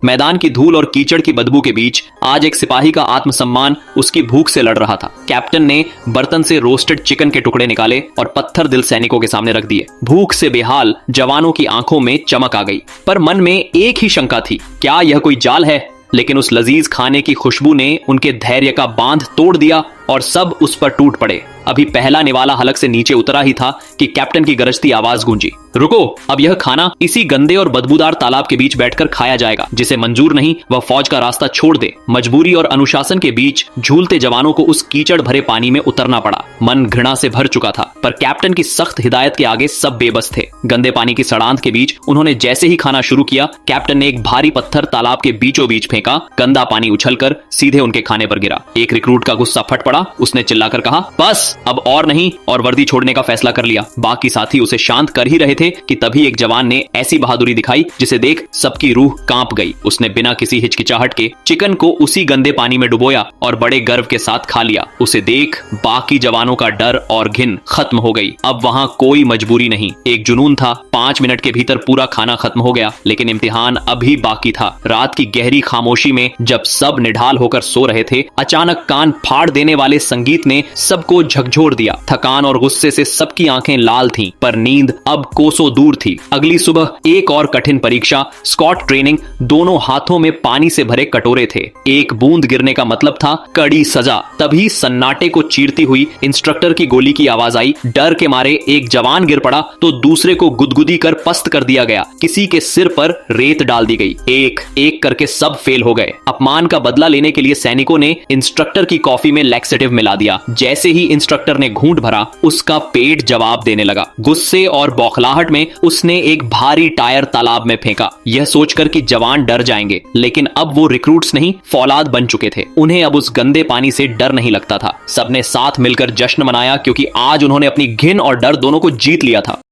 मैदान की धूल और कीचड़ की बदबू के बीच आज एक सिपाही का आत्मसम्मान उसकी भूख से लड़ रहा था। कैप्टन ने बर्तन से रोस्टेड चिकन के टुकड़े निकाले और पत्थर दिल सैनिकों के सामने रख दिए। भूख से बेहाल जवानों की आंखों में चमक आ गई, पर मन में एक ही शंका थी, क्या यह कोई जाल है? लेकिन उस लजीज खाने की खुशबू ने उनके धैर्य का बांध तोड़ दिया और सब उस पर टूट पड़े। अभी पहला निवाला हलक से नीचे उतरा ही था कि कैप्टन की गरजती आवाज गूंजी, रुको, अब यह खाना इसी गंदे और बदबूदार तालाब के बीच बैठकर खाया जाएगा। जिसे मंजूर नहीं वह फौज का रास्ता छोड़ दे। मजबूरी और अनुशासन के बीच झूलते जवानों को उस कीचड़ भरे पानी में उतरना पड़ा। मन घृणा से भर चुका था, पर कैप्टन की सख्त हिदायत के आगे सब बेबस थे। गंदे पानी की सड़ांध के बीच उन्होंने जैसे ही खाना शुरू किया, कैप्टन ने एक भारी पत्थर तालाब के बीचों बीच फेंका। गंदा पानी उछलकर सीधे उनके खाने पर गिरा। एक रिक्रूट का गुस्सा फट पड़ा। उसने चिल्लाकर कहा, बस अब और नहीं, और वर्दी छोड़ने का फैसला कर लिया। बाकी साथी उसे शांत कर ही रहे थे कि तभी एक जवान ने ऐसी बहादुरी दिखाई जिसे देख सबकी रूह कांप गई। उसने बिना किसी हिचकिचाहट के चिकन को उसी गंदे पानी में डुबोया और बड़े गर्व के साथ खा लिया। उसे देख बाकी जवानों का डर और घिन खत्म हो गई। अब वहां कोई मजबूरी नहीं, एक जुनून था। 5 मिनट के भीतर पूरा खाना खत्म हो गया, लेकिन इम्तिहान अभी बाकी था। रात की गहरी खामोशी में जब सब निढाल होकर सो रहे थे, अचानक कान फाड़ देने वाले संगीत ने सबको झकझोर दिया। थकान और गुस्से से सबकी आंखें लाल थीं, पर नींद अब कोसों दूर थी। अगली सुबह एक और कठिन परीक्षा, स्कॉट ट्रेनिंग। दोनों हाथों में पानी से भरे कटोरे थे। एक बूंद गिरने का मतलब था कड़ी सजा। तभी सन्नाटे को चीरती हुई इंस्ट्रक्टर की गोली की आवाज आई। डर के मारे एक जवान गिर पड़ा तो दूसरे को गुदगुदी कर पस्त कर दिया गया। किसी के सिर पर रेत डाल दी गई। एक एक करके सब फेल हो गए। अपमान का बदला लेने के लिए सैनिकों ने इंस्ट्रक्टर की कॉफी में लैक्सेटिव मिला दिया। जैसे ही इंस्ट्रक्टर ने घूंट भरा, उसका पेट जवाब देने लगा। गुस्से और बौखलाहट में उसने एक भारी टायर तालाब में फेंका, यह सोचकर कि जवान डर जाएंगे। लेकिन अब वो रिक्रूट्स नहीं, फौलाद बन चुके थे। उन्हें अब उस गंदे पानी से डर नहीं लगता था। सबने साथ मिलकर जश्न मनाया, क्योंकि आज उन्होंने अपनी घिन और डर दोनों को जीत लिया था।